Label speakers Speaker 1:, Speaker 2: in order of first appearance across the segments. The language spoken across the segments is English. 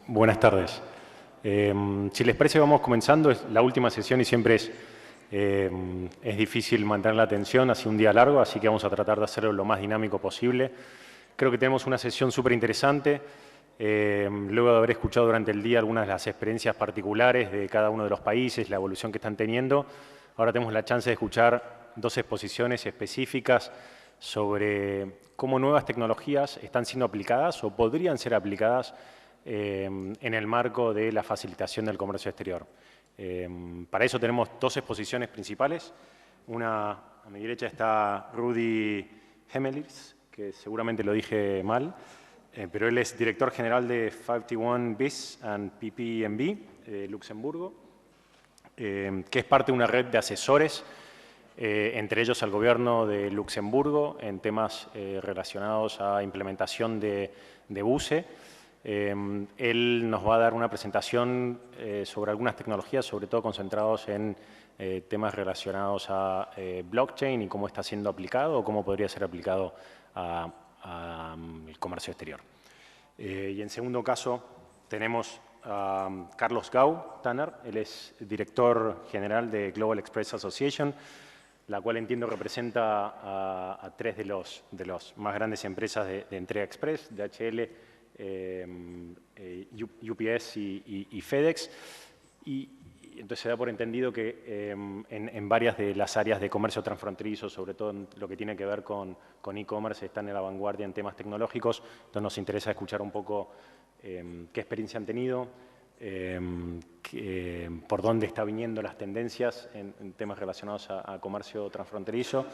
Speaker 1: Buenas tardes. Si les parece, vamos comenzando. Es la última sesión y siempre es difícil mantener la atención, así un día largo, así que vamos a tratar de hacerlo lo más dinámico posible. Creo que tenemos una sesión súper interesante. Luego de haber escuchado durante el día algunas de las experiencias particulares de cada uno de los países, la evolución que están teniendo, ahora tenemos la chance de escuchar dos exposiciones específicas sobre cómo nuevas tecnologías están siendo aplicadas o podrían ser aplicadas en el marco de la facilitación del comercio exterior. Para eso tenemos dos exposiciones principales. Una, a mi derecha está Rudy Hemelitz, que seguramente lo dije mal, pero él es director general de 51 BIS and PPMB de Luxemburgo, que es parte de una red de asesores, entre ellos al gobierno de Luxemburgo, en temas relacionados a implementación de BUSE. Él nos va a dar una presentación sobre algunas tecnologías, sobre todo concentrados en temas relacionados a blockchain y cómo está siendo aplicado o cómo podría ser aplicado al comercio exterior. Y en segundo caso tenemos a Carlos Gau Tanner. Él es director general de Global Express Association, la cual entiendo representa a tres de los más grandes empresas de entrega express, DHL, UPS y FedEx, y entonces se da por entendido que en varias de las áreas de comercio transfronterizo, sobre todo en lo que tiene que ver con e-commerce, están en la vanguardia en temas tecnológicos. Entonces nos interesa escuchar un poco qué experiencia han tenido, por dónde están viniendo las tendencias en temas relacionados a comercio transfronterizo,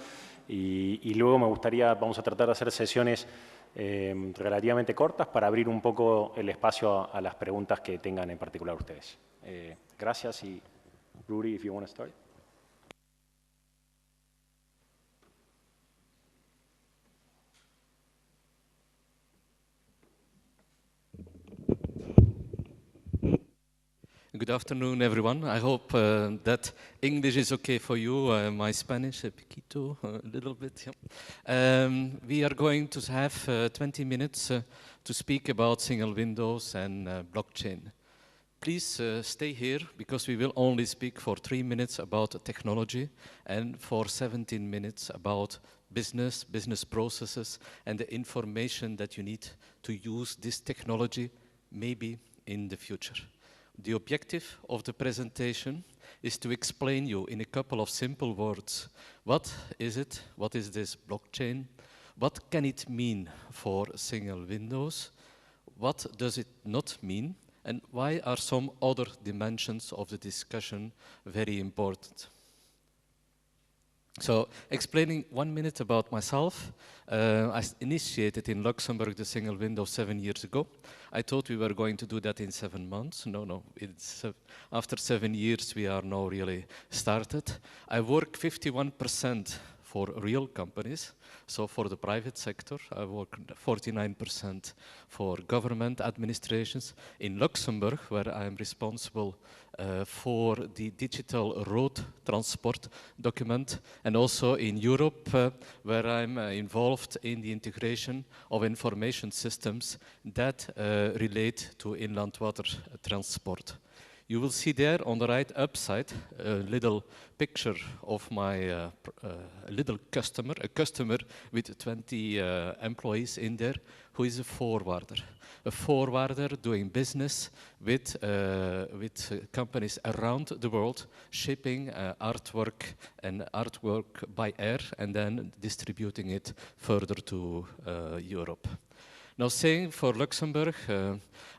Speaker 1: y luego me gustaría, vamos a tratar de hacer sesiones relativamente cortas para abrir un poco el espacio a las preguntas que tengan en particular ustedes. Gracias, y Rudy, if you want to start.
Speaker 2: Good afternoon, everyone. I hope that English is okay for you. My Spanish, poquito, a little bit. Yeah. We are going to have 20 minutes to speak about single windows and blockchain. Please stay here, because we will only speak for 3 minutes about technology and for 17 minutes about business processes, and the information that you need to use this technology maybe in the future. The objective of the presentation is to explain you in a couple of simple words. What is it? What is this blockchain? What can it mean for single windows? What does it not mean? And why are some other dimensions of the discussion very important? So, explaining 1 minute about myself, I initiated in Luxembourg the single window 7 years ago. I thought we were going to do that in 7 months. No, it's after 7 years we are now really started. I work 51% for real companies, so for the private sector. I work 49% for government administrations. In Luxembourg, where I am responsible for the digital road transport document, and also in Europe, where I'm involved in the integration of information systems that relate to inland water transport. You will see there on the right upside a little picture of my little customer, a customer with 20 employees in there, who is a forwarder. A forwarder doing business with companies around the world, shipping artwork by air and then distributing it further to Europe. Now, saying for Luxembourg,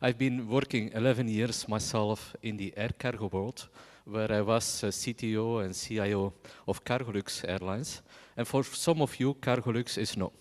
Speaker 2: I've been working 11 years myself in the air cargo world, where I was CTO and CIO of Cargolux Airlines. And for some of you, Cargolux is no,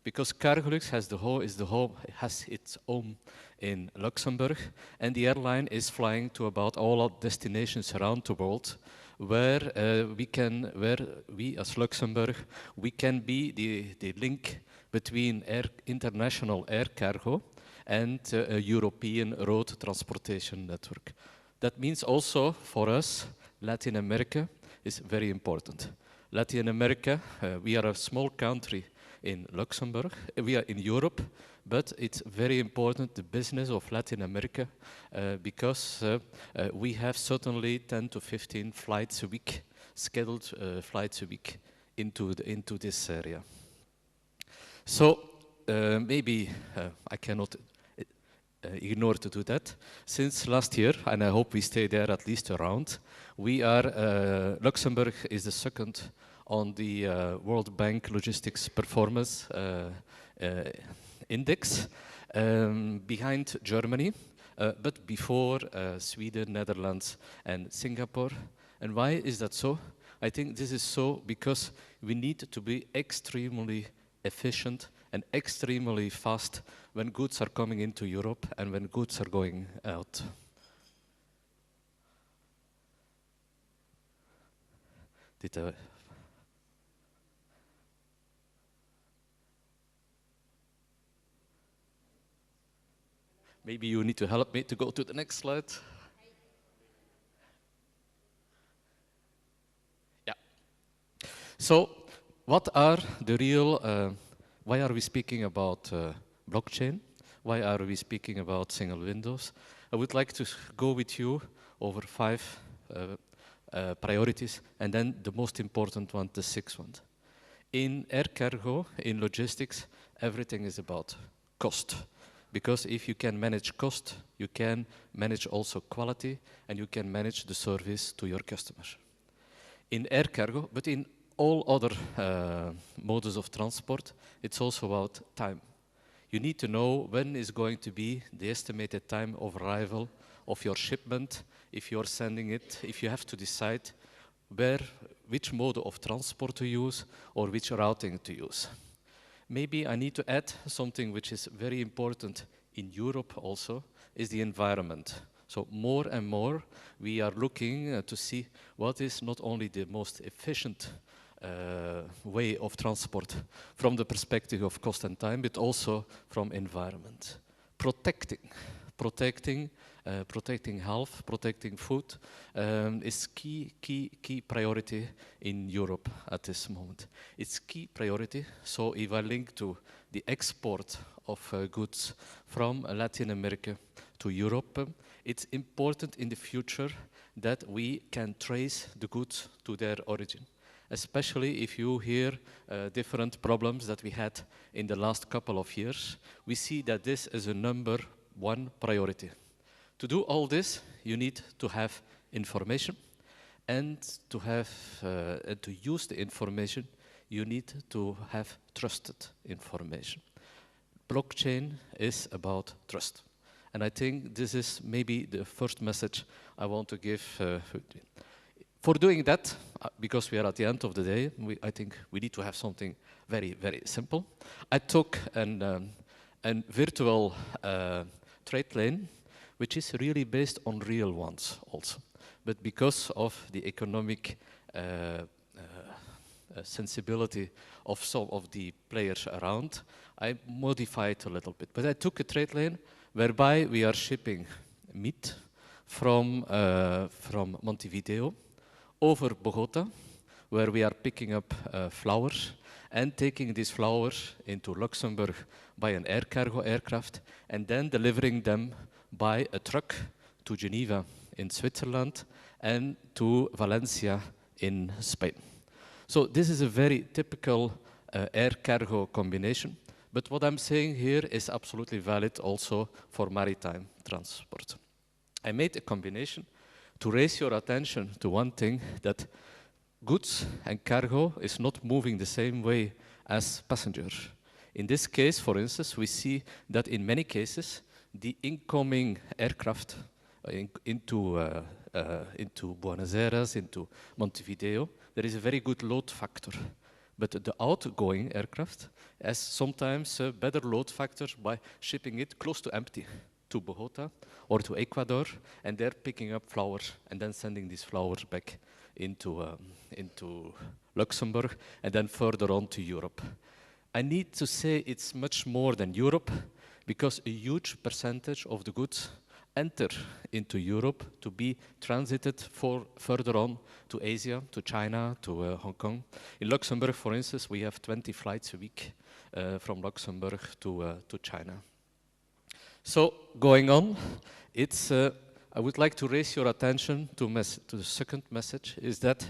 Speaker 2: because Cargolux has its home in Luxembourg, and the airline is flying to about all our destinations around the world, where we as Luxembourg, we can be the link between international air cargo and a European road transportation network. That means also for us, Latin America is very important. Latin America, we are a small country in Luxembourg. We are in Europe, but it's very important, the business of Latin America, because we have certainly 10 to 15 flights a week, scheduled flights a week into this area. So maybe I cannot ignore to do that. Since last year, and I hope we stay there at least around, we are, Luxembourg is the second on the World Bank Logistics Performance Index, behind Germany, but before Sweden, Netherlands, and Singapore. And why is that so? I think this is so because we need to be extremely efficient and extremely fast when goods are coming into Europe and when goods are going out. Maybe you need to help me to go to the next slide. Yeah. So, what are the real, why are we speaking about blockchain? Why are we speaking about single windows? I would like to go with you over 5 priorities, and then the most important one, the 6th one. In air cargo, in logistics, everything is about cost. Because if you can manage cost, you can manage also quality, and you can manage the service to your customers. In air cargo, but in all other modes of transport, it's also about time. You need to know when is going to be the estimated time of arrival of your shipment, if you're sending it, if you have to decide which mode of transport to use or which routing to use. Maybe I need to add something which is very important in Europe also, is the environment. So more and more we are looking to see what is not only the most efficient way of transport from the perspective of cost and time, but also from environment. Protecting health, protecting food is key priority in Europe at this moment. It's key priority. So if I link to the export of goods from Latin America to Europe, it's important in the future that we can trace the goods to their origin. Especially if you hear different problems that we had in the last couple of years, we see that this is a number 1 priority. To do all this, you need to have information, and to have to use the information, you need to have trusted information. Blockchain is about trust, and I think this is maybe the first message I want to give. For doing that, because we are at the end of the day, I think we need to have something very, very simple. I took a virtual trade lane, which is really based on real ones also. But because of the economic sensibility of some of the players around, I modified a little bit. But I took a trade lane whereby we are shipping meat from Montevideo over Bogota, where we are picking up flowers and taking these flowers into Luxembourg by an air cargo aircraft, and then delivering them by a truck to Geneva in Switzerland and to Valencia in Spain. So this is a very typical air cargo combination, but what I'm saying here is absolutely valid also for maritime transport. I made a combination to raise your attention to one thing, that goods and cargo is not moving the same way as passengers. In this case, for instance, we see that in many cases, the incoming aircraft into Buenos Aires, into Montevideo, there is a very good load factor. But the outgoing aircraft has sometimes a better load factor by shipping it close to empty to Bogota or to Ecuador, and they're picking up flowers and then sending these flowers back into Luxembourg and then further on to Europe. I need to say it's much more than Europe, because a huge percentage of the goods enter into Europe to be transited further on to Asia, to China, to Hong Kong. In Luxembourg, for instance, we have 20 flights a week from Luxembourg to China. So going on, I would like to raise your attention to the second message, is that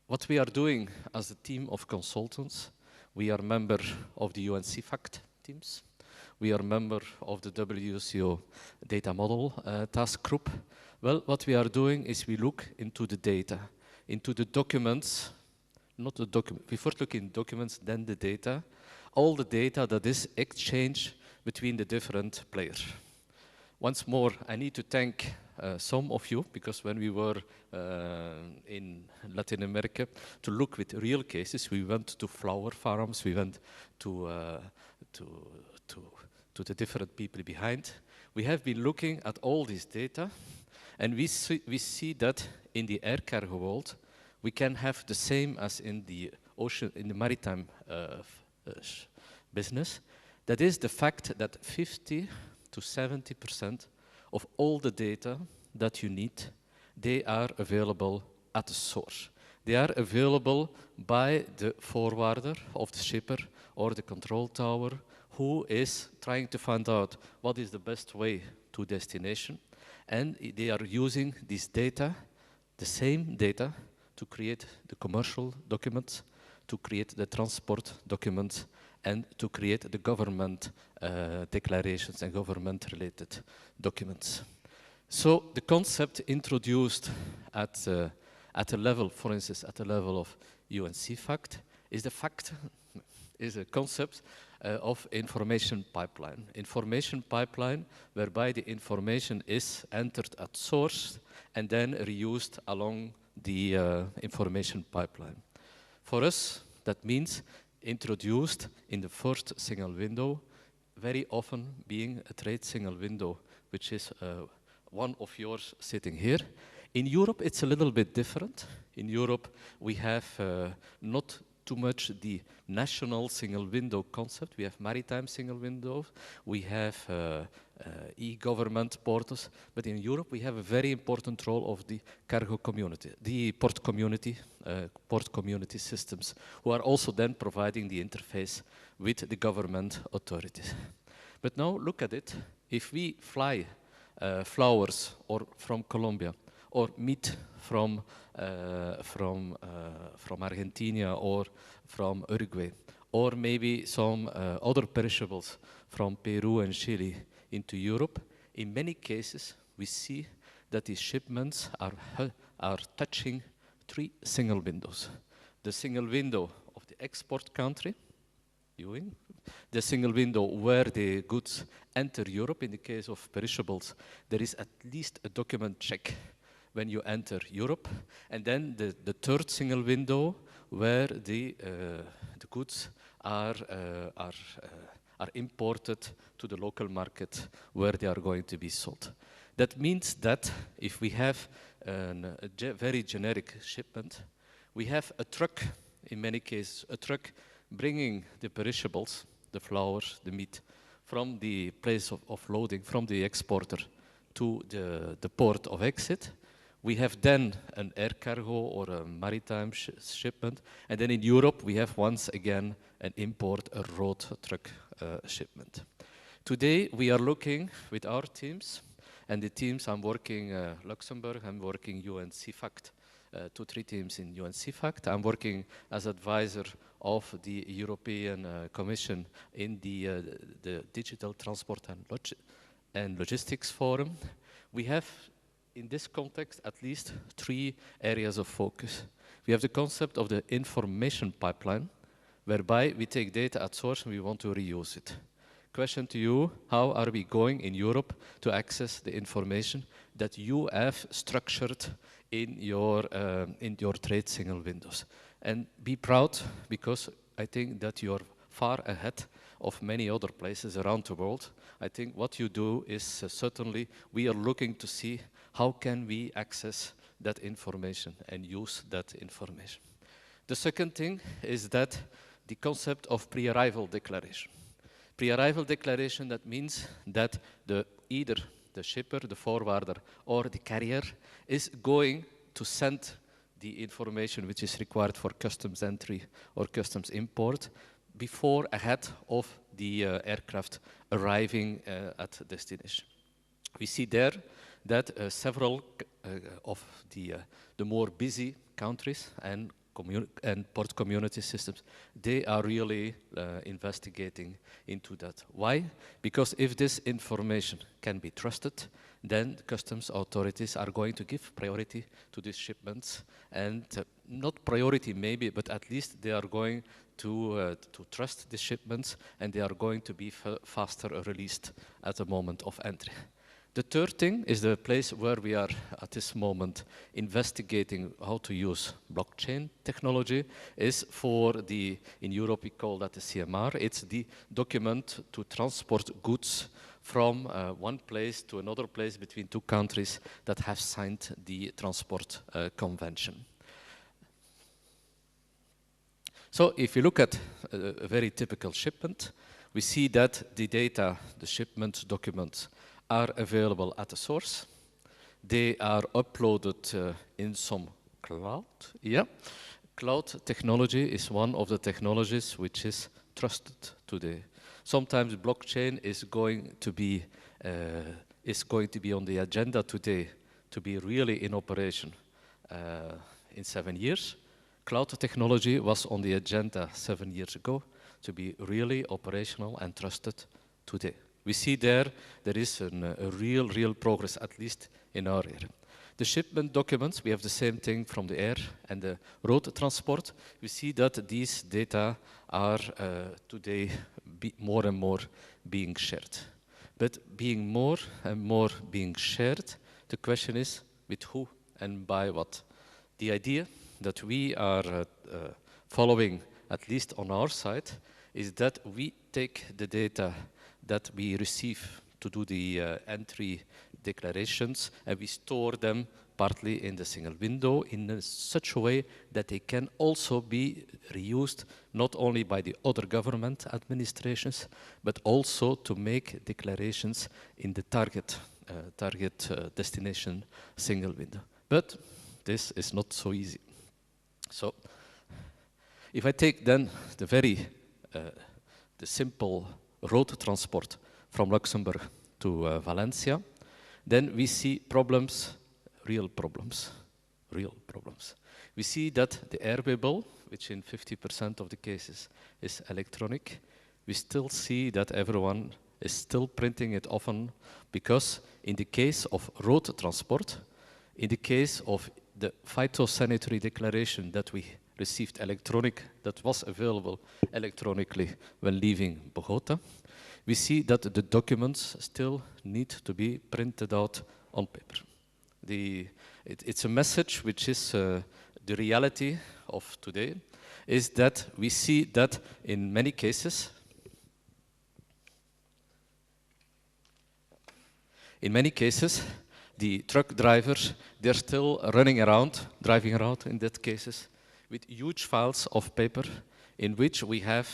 Speaker 2: what we are doing as a team of consultants, we are member of the UNC FACT teams. We are member of the WCO data model task group. Well, what we are doing is we look into the data, into the documents, not the document. We first look in documents, then the data, all the data that is exchanged between the different players. Once more, I need to thank some of you, because when we were in Latin America to look with real cases, we went to flower farms, we went to the different people behind. We have been looking at all this data, and we see that in the air cargo world, we can have the same as in the ocean, in the maritime business. That is the fact that 50 to 70% of all the data that you need, they are available at the source. They are available by the forwarder of the shipper or the control tower, who is trying to find out what is the best way to destination. And they are using this data, the same data, to create the commercial documents, to create the transport documents, and to create the government declarations and government-related documents. So the concept introduced at a level, for instance, at the level of UNC FACT, is a concept of information pipeline. Information pipeline whereby the information is entered at source and then reused along the information pipeline. For us, that means introduced in the first single window, very often being a trade single window, which is one of yours sitting here. In Europe, it's a little bit different. In Europe, we have not too much the national single window concept. We have maritime single windows. We have e-government portals. But in Europe, we have a very important role of the cargo community, the port community systems, who are also then providing the interface with the government authorities. But now look at it. If we fly flowers or from Colombia, or meat from Argentina or from Uruguay, or maybe some other perishables from Peru and Chile into Europe, in many cases we see that these shipments are touching three single windows. The single window of the export country, the single window where the goods enter Europe. In the case of perishables, there is at least a document check when you enter Europe, and then the third single window where the goods are imported to the local market where they are going to be sold. That means that if we have a very generic shipment, we have a truck, in many cases, a truck bringing the perishables, the flowers, the meat, from the place of loading, from the exporter to the port of exit. We have then an air cargo or a maritime shipment. And then in Europe, we have once again an import, a road truck shipment. Today, we are looking with our teams, and the teams I'm working Luxembourg, I'm working UNC FACT, 2-3 teams in UNC FACT. I'm working as advisor of the European Commission in the Digital Transport and Logistics Forum. We have, in this context, at least 3 areas of focus. We have the concept of the information pipeline, whereby we take data at source and we want to reuse it. Question to you, how are we going in Europe to access the information that you have structured in your trade single windows? And be proud, because I think that you're far ahead of many other places around the world. I think what you do is certainly, we are looking to see how can we access that information and use that information. The second thing is that the concept of pre-arrival declaration. Pre-arrival declaration, that means that either the shipper, the forwarder, or the carrier is going to send the information which is required for customs entry or customs import before, ahead of the aircraft arriving at destination. We see there that several of the more busy countries and port community systems, they are really investigating into that. Why? Because if this information can be trusted, then the customs authorities are going to give priority to these shipments, and not priority maybe, but at least they are going to trust the shipments, and they are going to be faster released at the moment of entry. The third thing is the place where we are at this moment investigating how to use blockchain technology is for in Europe we call that the CMR. It's the document to transport goods from one place to another place between two countries that have signed the transport convention. So if you look at a very typical shipment, we see that the data, the shipment documents, are available at the source. They are uploaded in some cloud. Yeah, cloud technology is one of the technologies which is trusted today. Sometimes blockchain is going to be on the agenda today to be really in operation in 7 years. Cloud technology was on the agenda 7 years ago to be really operational and trusted today. We see there is a real progress, at least in our area. The shipment documents, we have the same thing from the air and the road transport. We see that these data are today more and more being shared. But being more and more being shared, the question is with who and by what? The idea that we are following, at least on our side, is that we take the data that we receive to do the entry declarations, and we store them partly in the single window in such a way that they can also be reused not only by the other government administrations, but also to make declarations in the target destination single window. But this is not so easy. So if I take then the simple road transport from Luxembourg to Valencia, then we see problems, real problems. We see that the airway bill, which in 50% of the cases is electronic, we still see that everyone is still printing it often, because in the case of road transport, in the case of the phytosanitary declaration that we received electronic, that was available electronically when leaving Bogota, we see that the documents still need to be printed out on paper. It's a message which is the reality of today, is that we see that in many cases, the truck drivers, they're still driving around in that cases, with huge files of paper in which we have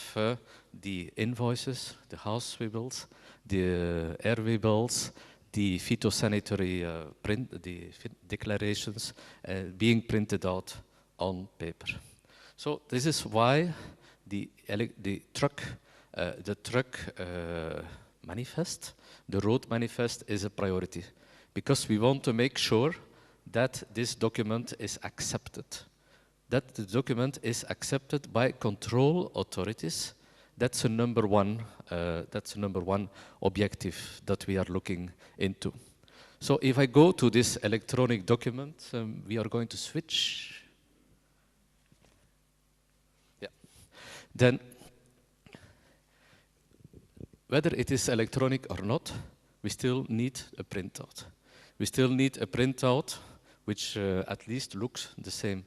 Speaker 2: the invoices, the houseway bills, the airway bills, the phytosanitary declarations being printed out on paper. So this is why the truck manifest, the road manifest, is a priority, because we want to make sure that this document is accepted. That the document is accepted by control authorities. That's a number one objective that we are looking into. So if I go to this electronic document, we are going to switch. Yeah. Then, whether it is electronic or not, we still need a printout. We still need a printout which at least looks the same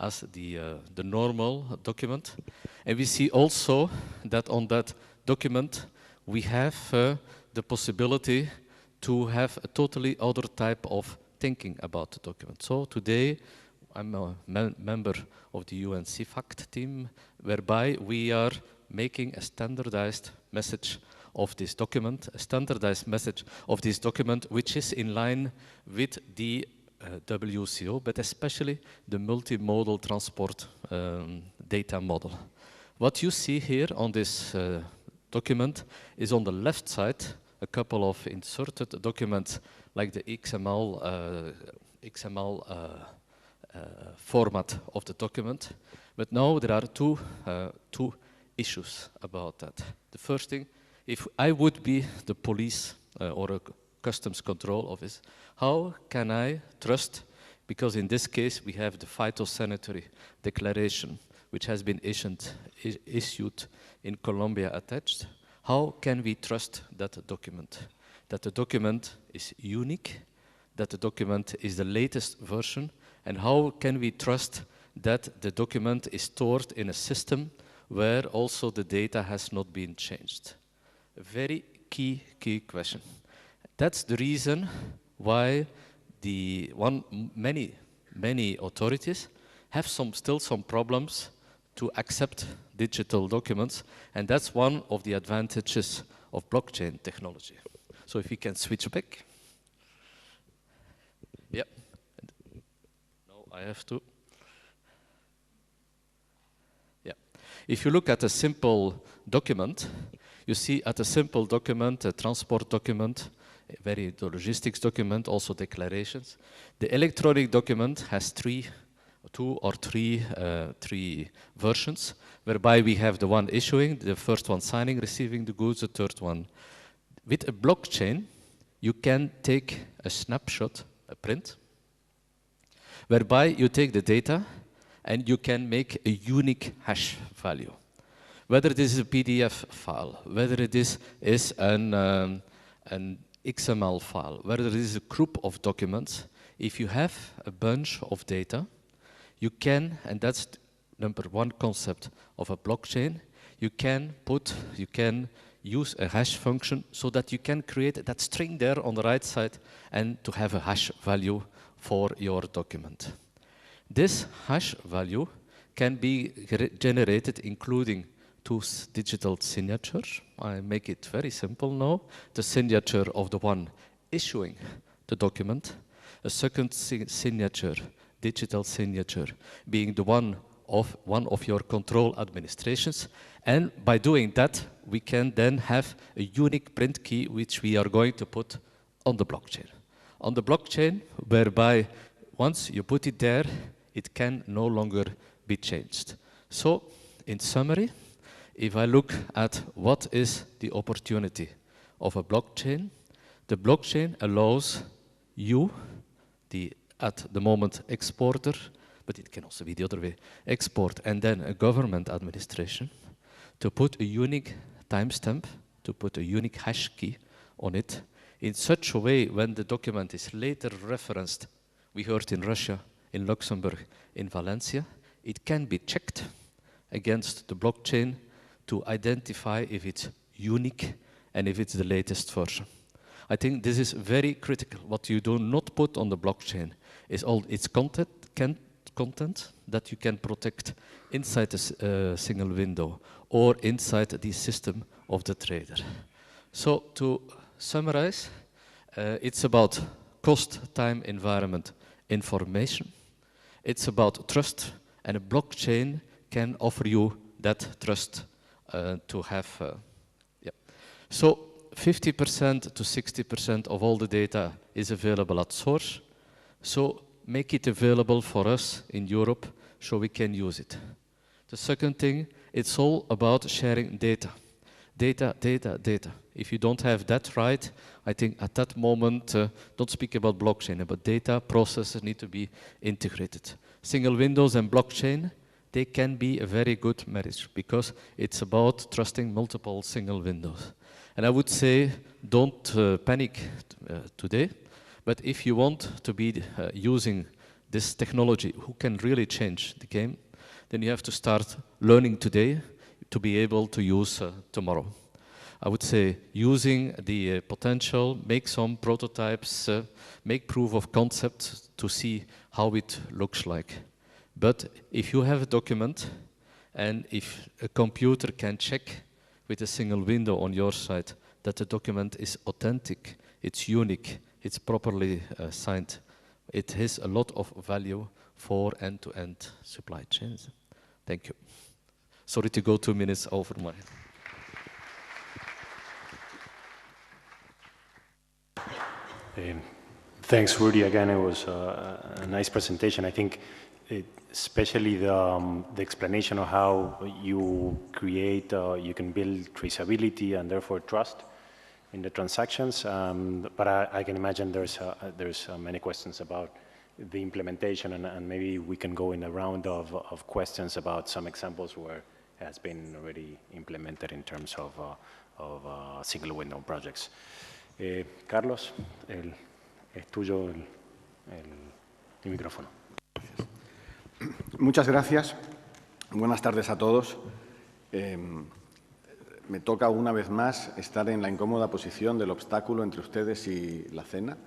Speaker 2: as the normal document. And we see also that on that document we have the possibility to have a totally other type of thinking about the document. So today I'm a member of the UN CFACT team, whereby we are making a standardized message of this document, a standardized message of this document, which is in line with the WCO, but especially the multimodal transport data model. What you see here on this document is on the left side a couple of inserted documents like the XML format of the document. But now there are two issues about that. The first thing, if I would be the police or a customs control office, how can I trust, because in this case we have the phytosanitary declaration which has been issued in Colombia attached, how can we trust that document? That the document is unique, that the document is the latest version, and how can we trust that the document is stored in a system where also the data has not been changed? A very key question. That's the reason why many authorities have still some problems to accept digital documents, and that's one of the advantages of blockchain technology. So if we can switch back. Yeah. No, I have to. Yeah. If you look at a simple document, you see at a simple document, a transport document, the logistics document, also declarations. The electronic document has three versions, whereby we have the one issuing, the first one signing, receiving the goods, the third one. With a blockchain, you can take a snapshot, a print, whereby you take the data and you can make a unique hash value. Whether this is a PDF file, whether it is an XML file, whether it is a group of documents, if you have a bunch of data, you can, and that's number one concept of a blockchain, you can use a hash function so that you can create that string there on the right side and to have a hash value for your document. This hash value can be generated including two digital signatures. I make it very simple now. The signature of the one issuing the document, a second signature, digital signature, being the one of your control administrations. And by doing that, we can then have a unique print key which we are going to put on the blockchain. On the blockchain, whereby once you put it there, it can no longer be changed. So, in summary, if I look at what is the opportunity of a blockchain, the blockchain allows you, at the moment exporter, but it can also be the other way, export and then a government administration, to put a unique timestamp, to put a unique hash key on it, in such a way when the document is later referenced, we heard in Russia, in Luxembourg, in Valencia, it can be checked against the blockchain to identify if it's unique and if it's the latest version. I think this is very critical. What you do not put on the blockchain is all its content that you can protect inside a single window or inside the system of the trader. So to summarize, it's about cost, time, environment, information. It's about trust, and a blockchain can offer you that trust to have. So 50% to 60% of all the data is available at source. So make it available for us in Europe so we can use it. The second thing, it's all about sharing data. Data, data, data. If you don't have that right, I think at that moment, don't speak about blockchain, but data processes need to be integrated. Single windows and blockchain, they can be a very good marriage because it's about trusting multiple single windows. And I would say, don't panic today, but if you want to be using this technology who can really change the game, then you have to start learning today to be able to use tomorrow. I would say using the potential, make some prototypes, make proof of concept to see how it looks like. But if you have a document and if a computer can check with a single window on your side that the document is authentic, it's unique, it's properly signed. It has a lot of value for end-to-end supply chains. Thank you. Sorry to go 2 minutes over my head.
Speaker 1: Thanks, Rudy. Again, it was a nice presentation. I think especially the explanation of how you create, you can build traceability and therefore trust in the transactions. But I can imagine there's many questions about the implementation, and maybe we can go in a round of questions about some examples where it has been already implemented in terms of single window projects. Carlos, es tuyo el micrófono.
Speaker 3: Muchas gracias. Buenas tardes a todos. Me toca una vez más estar en la incómoda posición del obstáculo entre ustedes y la cena.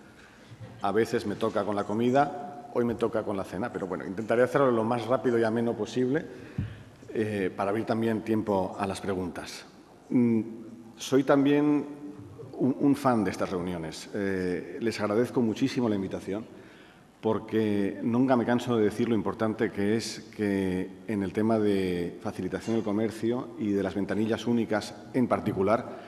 Speaker 3: A veces me toca con la comida, hoy me toca con la cena, pero bueno, intentaré hacerlo lo más rápido y ameno posible para abrir también tiempo a las preguntas. Soy también un fan de estas reuniones. Les agradezco muchísimo la invitación porque nunca me canso de decir lo importante que es que en el tema de facilitación del comercio y de las ventanillas únicas en particular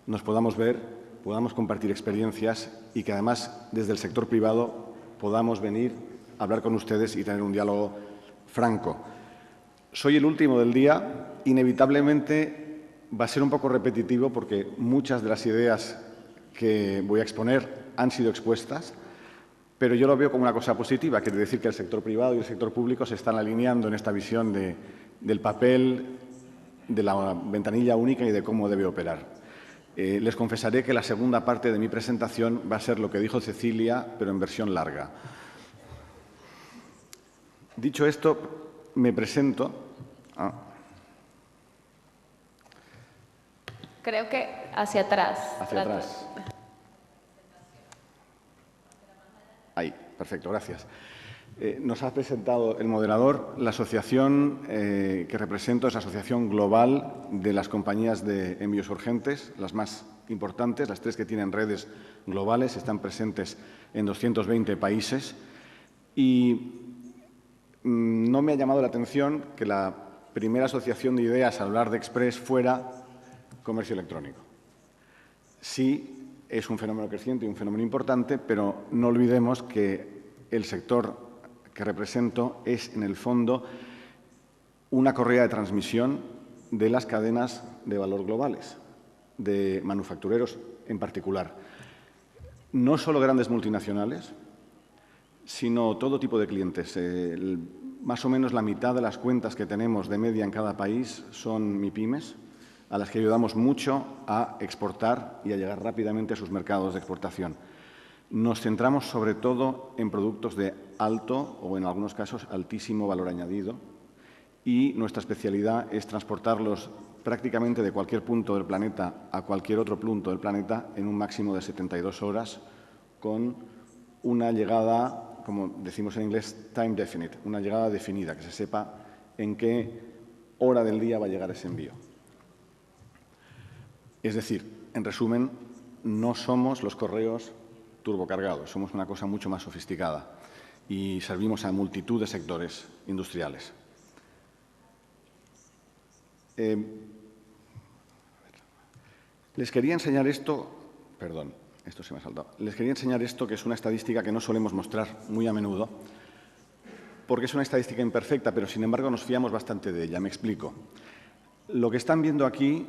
Speaker 3: nos podamos ver, podamos compartir experiencias y que además desde el sector privado podamos venir a hablar con ustedes y tener un diálogo franco. Soy el último del día, inevitablemente va a ser un poco repetitivo porque muchas de las ideas que voy a exponer han sido expuestas, pero yo lo veo como una cosa positiva. Quiere decir que el sector privado y el sector público se están alineando en esta visión del papel de la ventanilla única y de cómo debe operar. Les confesaré que la segunda parte de mi presentación va a ser lo que dijo Cecilia, pero en versión larga. Dicho esto, me presento.
Speaker 4: Creo que hacia atrás.
Speaker 3: Hacia atrás. Ahí, perfecto, gracias. Nos ha presentado el moderador. La asociación que represento es la Asociación Global de las Compañías de Envíos Urgentes, las más importantes, las 3 que tienen redes globales, están presentes en 220 países. Y no me ha llamado la atención que la primera asociación de ideas al hablar de Express fuera comercio electrónico. Sí, es un fenómeno creciente y un fenómeno importante, pero no olvidemos que el sector que represento es, en el fondo, una correa de transmisión de las cadenas de valor globales, de manufactureros en particular. No solo grandes multinacionales, sino todo tipo de clientes. Más o menos la mitad de las cuentas que tenemos de media en cada país son MIPYMES, a las que ayudamos mucho a exportar y a llegar rápidamente a sus mercados de exportación. Nos centramos sobre todo en productos de alto o, en algunos casos, altísimo valor añadido y nuestra especialidad es transportarlos prácticamente de cualquier punto del planeta a cualquier otro punto del planeta en un máximo de 72 horas con una llegada, como decimos en inglés, time definite, una llegada definida, que se sepa en qué hora del día va a llegar ese envío. Es decir, en resumen, no somos los correos turbocargados, somos una cosa mucho más sofisticada y servimos a multitud de sectores industriales. Les quería enseñar esto, perdón, esto se me ha saltado. Les quería enseñar esto, que es una estadística que no solemos mostrar muy a menudo, porque es una estadística imperfecta, pero sin embargo nos fiamos bastante de ella. Me explico. Lo que están viendo aquí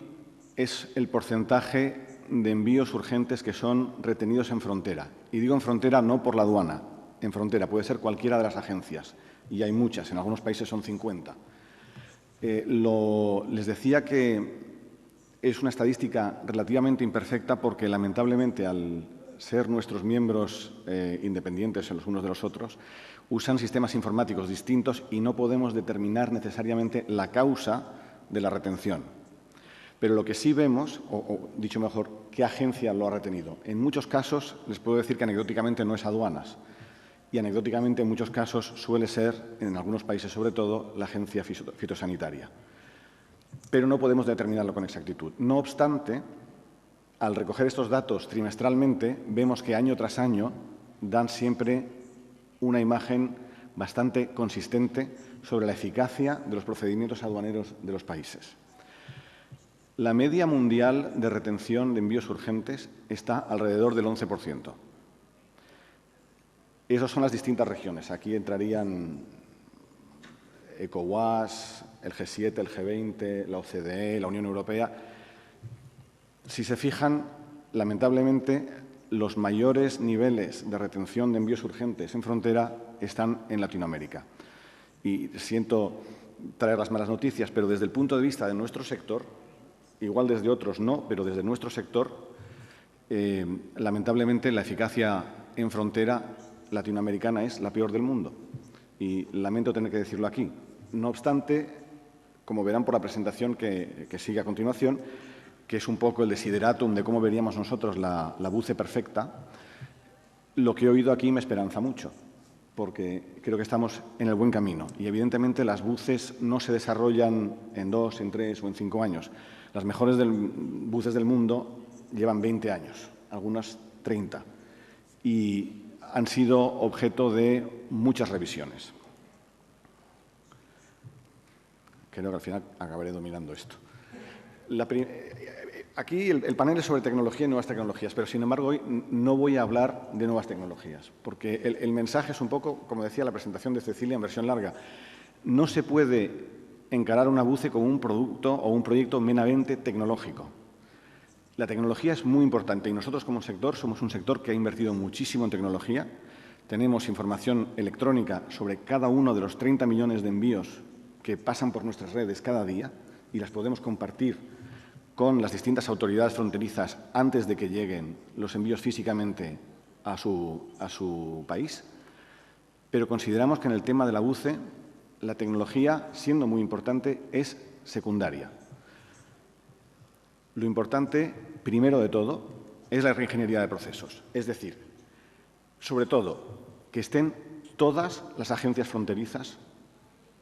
Speaker 3: es el porcentaje de envíos urgentes que son retenidos en frontera. Y digo en frontera no por la aduana, en frontera, puede ser cualquiera de las agencias, y hay muchas, en algunos países son 50. Les decía que es una estadística relativamente imperfecta porque, lamentablemente, al ser nuestros miembros independientes los unos de los otros, usan sistemas informáticos distintos y no podemos determinar necesariamente la causa de la retención. Pero lo que sí vemos, o dicho mejor, qué agencia lo ha retenido. En muchos casos, les puedo decir que anecdóticamente no es aduanas. Y anecdóticamente, en muchos casos, suele ser, en algunos países sobre todo, la agencia fitosanitaria. Pero no podemos determinarlo con exactitud. No obstante, al recoger estos datos trimestralmente, vemos que año tras año dan siempre una imagen bastante consistente sobre la eficacia de los procedimientos aduaneros de los países. La media mundial de retención de envíos urgentes está alrededor del 11%. Esas son las distintas regiones. Aquí entrarían ECOWAS, el G7, el G20, la OCDE, la Unión Europea. Si se fijan, lamentablemente, los mayores niveles de retención de envíos urgentes en frontera están en Latinoamérica. Y siento traer las malas noticias, pero desde el punto de vista de nuestro sector, igual desde otros no, pero desde nuestro sector, lamentablemente la eficacia en frontera latinoamericana es la peor del mundo. Y lamento tener que decirlo aquí. No obstante, como verán por la presentación que sigue a continuación, que es un poco el desideratum de cómo veríamos nosotros la buce perfecta, lo que he oído aquí me esperanza mucho, porque creo que estamos en el buen camino. Y, evidentemente, las buces no se desarrollan en 2, en 3 o en 5 años. Las mejores buces del mundo llevan 20 años, algunas 30, y han sido objeto de muchas revisiones. Creo que al final acabaré dominando esto. Aquí el panel es sobre tecnología y nuevas tecnologías, pero, sin embargo, hoy no voy a hablar de nuevas tecnologías, porque el mensaje es un poco, como decía la presentación de Cecilia en versión larga, no se puede encarar una buce como un producto o un proyecto meramente tecnológico. La tecnología es muy importante y nosotros, como sector, somos un sector que ha invertido muchísimo en tecnología. Tenemos información electrónica sobre cada uno de los 30 millones de envíos que pasan por nuestras redes cada día y las podemos compartir con las distintas autoridades fronterizas antes de que lleguen los envíos físicamente a su país. Pero consideramos que en el tema de la buce, la tecnología, siendo muy importante, es secundaria. Lo importante, primero de todo, es la reingeniería de procesos. Es decir, sobre todo, que estén todas las agencias fronterizas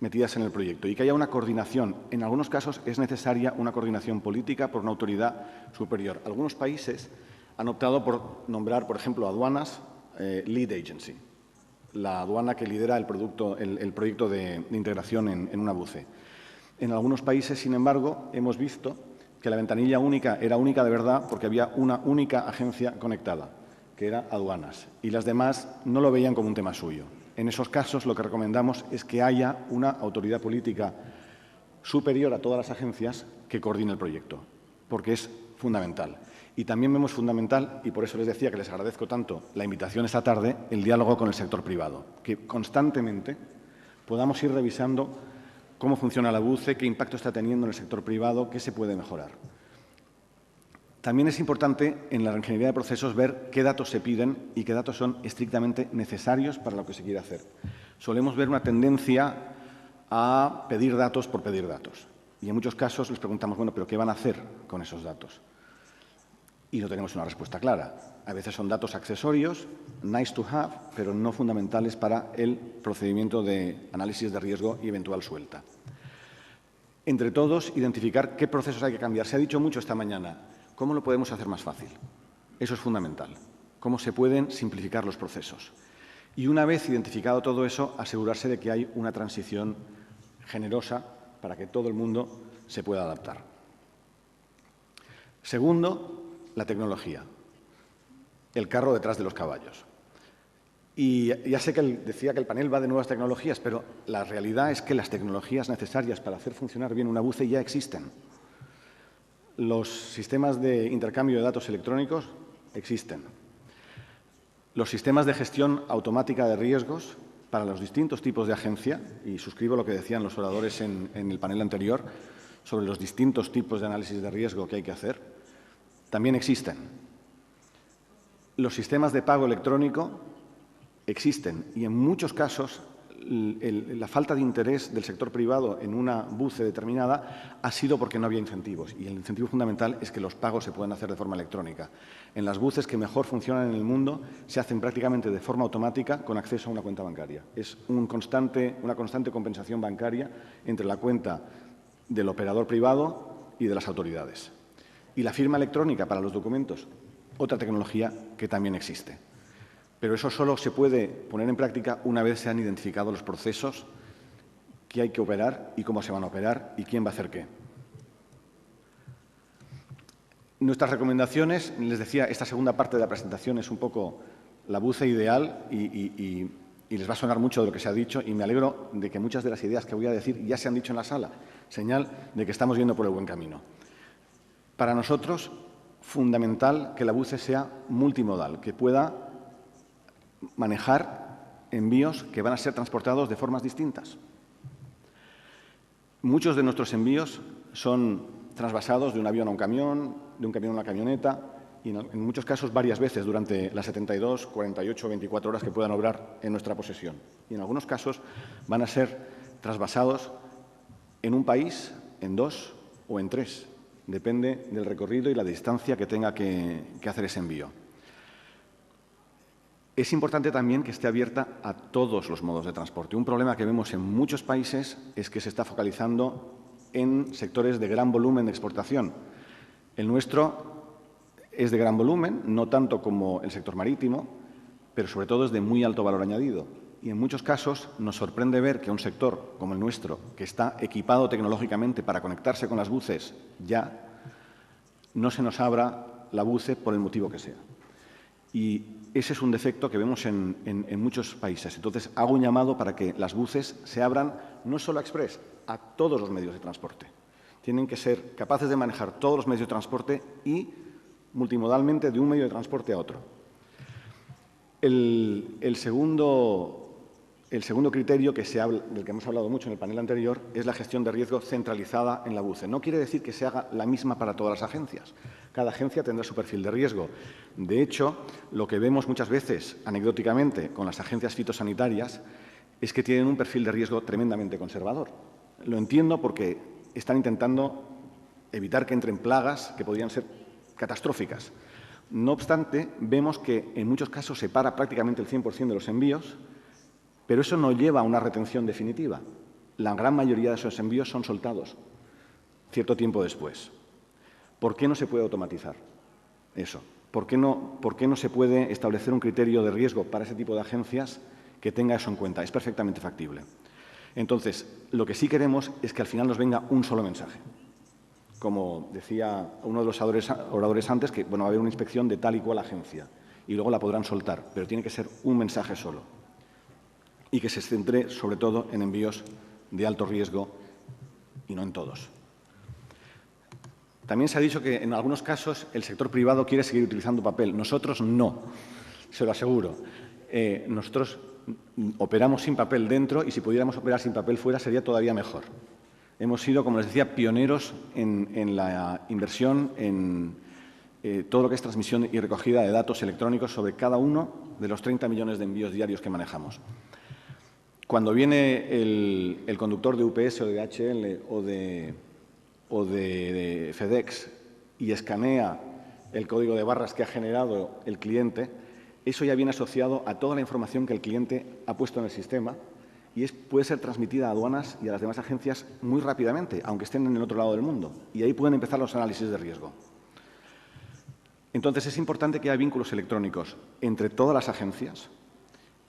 Speaker 3: metidas en el proyecto y que haya una coordinación. En algunos casos es necesaria una coordinación política por una autoridad superior. Algunos países han optado por nombrar, por ejemplo, aduanas lead agency, la aduana que lidera el proyecto de integración en una buce. En algunos países, sin embargo, hemos visto que la ventanilla única era única de verdad porque había una única agencia conectada, que era aduanas, y las demás no lo veían como un tema suyo. En esos casos, lo que recomendamos es que haya una autoridad política superior a todas las agencias que coordine el proyecto, porque es fundamental. Y también vemos fundamental, y por eso les decía que les agradezco tanto la invitación esta tarde, el diálogo con el sector privado, que constantemente podamos ir revisando cómo funciona la buce, qué impacto está teniendo en el sector privado, qué se puede mejorar. También es importante en la reingeniería de procesos ver qué datos se piden y qué datos son estrictamente necesarios para lo que se quiere hacer. Solemos ver una tendencia a pedir datos por pedir datos. Y en muchos casos les preguntamos, bueno, ¿pero qué van a hacer con esos datos? Y no tenemos una respuesta clara. A veces son datos accesorios, nice to have, pero no fundamentales para el procedimiento de análisis de riesgo y eventual suelta. Entre todos, identificar qué procesos hay que cambiar. Se ha dicho mucho esta mañana. ¿Cómo lo podemos hacer más fácil? Eso es fundamental. ¿Cómo se pueden simplificar los procesos? Y una vez identificado todo eso, asegurarse de que hay una transición generosa para que todo el mundo se pueda adaptar. Segundo, la tecnología. El carro detrás de los caballos. Y ya sé que decía que el panel va de nuevas tecnologías, pero la realidad es que las tecnologías necesarias para hacer funcionar bien una buce ya existen. Los sistemas de intercambio de datos electrónicos existen. Los sistemas de gestión automática de riesgos para los distintos tipos de agencia, y suscribo lo que decían los oradores en el panel anterior sobre los distintos tipos de análisis de riesgo que hay que hacer, también existen. Los sistemas de pago electrónico existen y en muchos casos la falta de interés del sector privado en una buce determinada ha sido porque no había incentivos. Y el incentivo fundamental es que los pagos se puedan hacer de forma electrónica. En las buces que mejor funcionan en el mundo se hacen prácticamente de forma automática con acceso a una cuenta bancaria. Es una constante compensación bancaria entre la cuenta del operador privado y de las autoridades. Y la firma electrónica para los documentos, otra tecnología que también existe. Pero eso solo se puede poner en práctica una vez se han identificado los procesos que hay que operar y cómo se van a operar y quién va a hacer qué. Nuestras recomendaciones, les decía, esta segunda parte de la presentación es un poco la buce ideal y les va a sonar mucho de lo que se ha dicho y me alegro de que muchas de las ideas que voy a decir ya se han dicho en la sala, señal de que estamos yendo por el buen camino. Para nosotros, fundamental que la buce sea multimodal, que pueda manejar envíos que van a ser transportados de formas distintas. Muchos de nuestros envíos son trasvasados de un avión a un camión, de un camión a una camioneta y en muchos casos varias veces durante las 72, 48 o 24 horas que puedan obrar en nuestra posesión. Y en algunos casos van a ser trasvasados en un país, en 2 o en 3. Depende del recorrido y la distancia que tenga que hacer ese envío. Es importante también que esté abierta a todos los modos de transporte. Un problema que vemos en muchos países es que se está focalizando en sectores de gran volumen de exportación. El nuestro es de gran volumen, no tanto como el sector marítimo, pero sobre todo es de muy alto valor añadido. Y en muchos casos nos sorprende ver que un sector como el nuestro, que está equipado tecnológicamente para conectarse con las buses ya, no se nos abra la buce por el motivo que sea. Y ese es un defecto que vemos en muchos países. Entonces, hago un llamado para que las buces se abran no solo a Express, a todos los medios de transporte. Tienen que ser capaces de manejar todos los medios de transporte y multimodalmente de un medio de transporte a otro. El segundo criterio del que hemos hablado mucho en el panel anterior es la gestión de riesgo centralizada en la buce. No quiere decir que se haga la misma para todas las agencias. Cada agencia tendrá su perfil de riesgo. De hecho, lo que vemos muchas veces, anecdóticamente, con las agencias fitosanitarias, es que tienen un perfil de riesgo tremendamente conservador. Lo entiendo porque están intentando evitar que entren plagas que podrían ser catastróficas. No obstante, vemos que en muchos casos se para prácticamente el 100% de los envíos, pero eso no lleva a una retención definitiva. La gran mayoría de esos envíos son soltados cierto tiempo después. ¿Por qué no se puede automatizar eso? ¿Por qué no se puede establecer un criterio de riesgo para ese tipo de agencias que tenga eso en cuenta? Es perfectamente factible. Entonces, lo que sí queremos es que al final nos venga un solo mensaje. Como decía uno de los oradores antes, que va a haber una inspección de tal y cual agencia y luego la podrán soltar, pero tiene que ser un mensaje solo y que se centre sobre todo en envíos de alto riesgo y no en todos. También se ha dicho que en algunos casos el sector privado quiere seguir utilizando papel. Nosotros no, se lo aseguro. Nosotros operamos sin papel dentro y si pudiéramos operar sin papel fuera sería todavía mejor. Hemos sido, como les decía, pioneros en la inversión en todo lo que es transmisión y recogida de datos electrónicos sobre cada uno de los 30 millones de envíos diarios que manejamos. Cuando viene el conductor de UPS o de DHL o de FedEx y escanea el código de barras que ha generado el cliente, eso ya viene asociado a toda la información que el cliente ha puesto en el sistema y puede ser transmitida a aduanas y a las demás agencias muy rápidamente, aunque estén en el otro lado del mundo. Y ahí pueden empezar los análisis de riesgo. Entonces, es importante que haya vínculos electrónicos entre todas las agencias,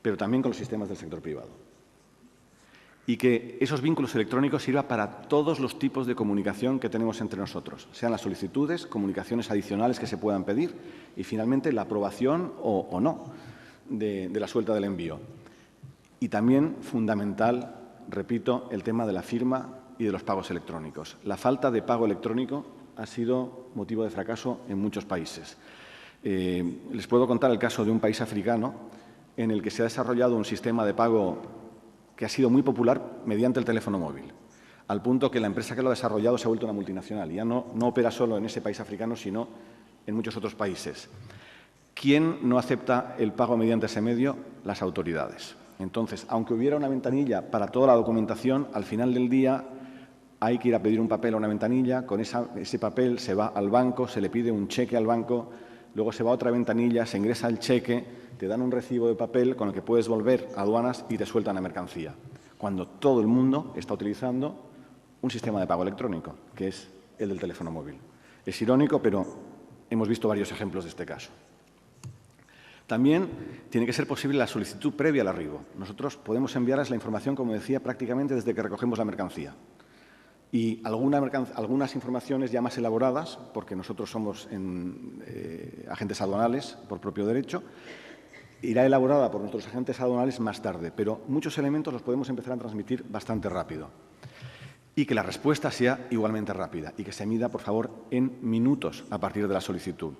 Speaker 3: pero también con los sistemas del sector privado. Y que esos vínculos electrónicos sirvan para todos los tipos de comunicación que tenemos entre nosotros, sean las solicitudes, comunicaciones adicionales que se puedan pedir y, finalmente, la aprobación o no de la suelta del envío. Y también, fundamental, repito, el tema de la firma y de los pagos electrónicos. La falta de pago electrónico ha sido motivo de fracaso en muchos países. Les puedo contar el caso de un país africano en el que se ha desarrollado un sistema de pago que ha sido muy popular mediante el teléfono móvil, al punto que la empresa que lo ha desarrollado se ha vuelto una multinacional. Ya no opera solo en ese país africano, sino en muchos otros países. ¿Quién no acepta el pago mediante ese medio? Las autoridades. Entonces, aunque hubiera una ventanilla para toda la documentación, al final del día hay que ir a pedir un papel a una ventanilla, con ese papel se va al banco, se le pide un cheque al banco, luego se va a otra ventanilla, se ingresa el cheque, te dan un recibo de papel con el que puedes volver a aduanas y te sueltan la mercancía, cuando todo el mundo está utilizando un sistema de pago electrónico, que es el del teléfono móvil. Es irónico, pero hemos visto varios ejemplos de este caso. También tiene que ser posible la solicitud previa al arribo. Nosotros podemos enviarles la información, como decía, prácticamente desde que recogemos la mercancía. Y algunas informaciones ya más elaboradas, porque nosotros somos agentes aduanales por propio derecho, irá elaborada por nuestros agentes aduanales más tarde, pero muchos elementos los podemos empezar a transmitir bastante rápido. Y que la respuesta sea igualmente rápida y que se mida, por favor, en minutos a partir de la solicitud.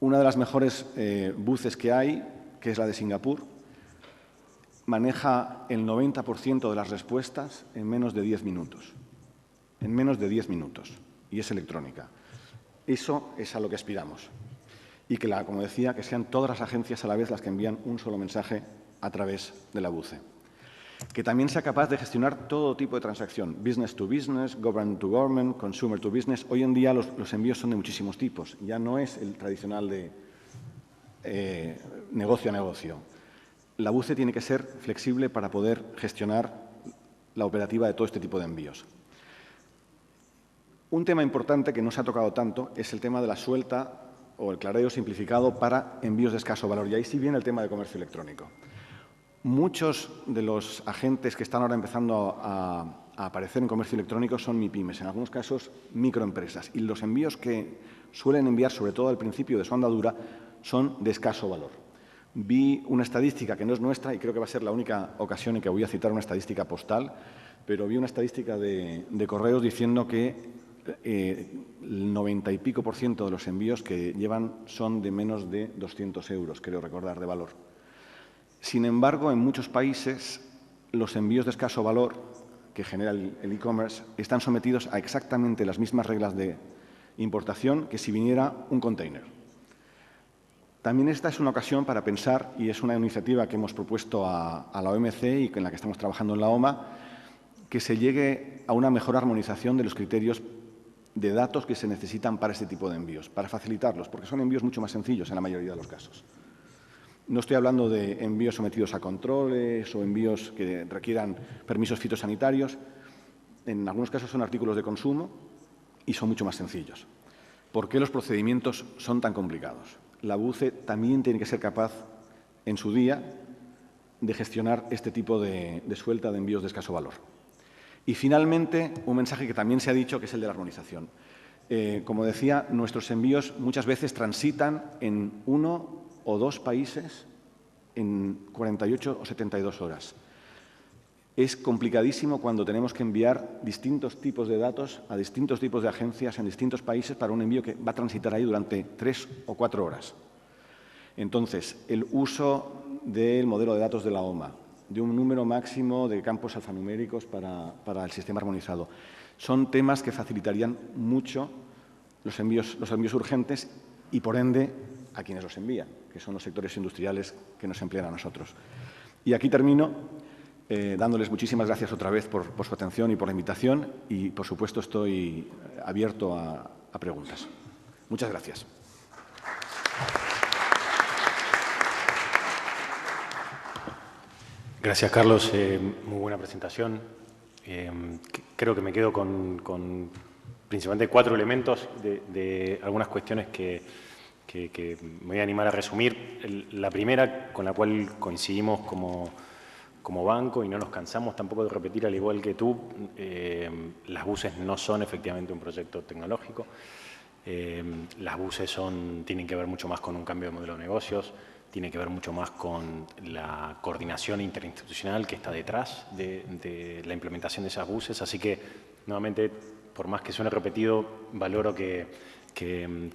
Speaker 3: Una de las mejores buses que hay, que es la de Singapur, maneja el 90% de las respuestas en menos de 10 minutos. En menos de 10 minutos. Y es electrónica. Eso es a lo que aspiramos. Y que, como decía, que sean todas las agencias a la vez las que envían un solo mensaje a través de la buce. Que también sea capaz de gestionar todo tipo de transacción. Business to business, government to government, consumer to business. Hoy en día los envíos son de muchísimos tipos. Ya no es el tradicional de negocio a negocio. La buce tiene que ser flexible para poder gestionar la operativa de todo este tipo de envíos. Un tema importante que no se ha tocado tanto es el tema de la suelta o el clareo simplificado para envíos de escaso valor. Y ahí sí viene el tema de comercio electrónico. Muchos de los agentes que están ahora empezando a aparecer en comercio electrónico son MIPYMES, en algunos casos microempresas. Y los envíos que suelen enviar, sobre todo al principio de su andadura, son de escaso valor. Vi una estadística que no es nuestra y creo que va a ser la única ocasión en que voy a citar una estadística postal, pero vi una estadística de correos diciendo que el 90 y pico % de los envíos que llevan son de menos de 200 euros, creo recordar, de valor. Sin embargo, en muchos países los envíos de escaso valor que genera el e-commerce están sometidos a exactamente las mismas reglas de importación que si viniera un container. También esta es una ocasión para pensar, y es una iniciativa que hemos propuesto a la OMC y en la que estamos trabajando en la OMA, que se llegue a una mejor armonización de los criterios de datos que se necesitan para este tipo de envíos, para facilitarlos, porque son envíos mucho más sencillos en la mayoría de los casos. No estoy hablando de envíos sometidos a controles o envíos que requieran permisos fitosanitarios. En algunos casos son artículos de consumo y son mucho más sencillos. ¿Por qué los procedimientos son tan complicados? La BUCE también tiene que ser capaz, en su día, de gestionar este tipo de suelta de envíos de escaso valor. Y, finalmente, un mensaje que también se ha dicho, que es el de la armonización. Como decía, nuestros envíos muchas veces transitan en 1 o 2 países en 48 o 72 horas. Es complicadísimo cuando tenemos que enviar distintos tipos de datos a distintos tipos de agencias en distintos países para un envío que va a transitar ahí durante 3 o 4 horas. Entonces, el uso del modelo de datos de la OMA, de un número máximo de campos alfanuméricos para el sistema armonizado, son temas que facilitarían mucho los envíos urgentes y, por ende, a quienes los envían, que son los sectores industriales que nos emplean a nosotros. Y aquí termino. Dándoles muchísimas gracias otra vez por su atención y por la invitación y, por supuesto, estoy abierto a preguntas. Muchas gracias.
Speaker 1: Gracias, Carlos. Muy buena presentación. Creo que me quedo con principalmente 4 elementos de algunas cuestiones que me voy a animar a resumir. La primera, con la cual coincidimos como banco y no nos cansamos tampoco de repetir, al igual que tú, las buses no son efectivamente un proyecto tecnológico. Las buses tienen que ver mucho más con un cambio de modelo de negocios, tiene que ver mucho más con la coordinación interinstitucional que está detrás de la implementación de esas buses. Así que, nuevamente, por más que suene repetido, valoro que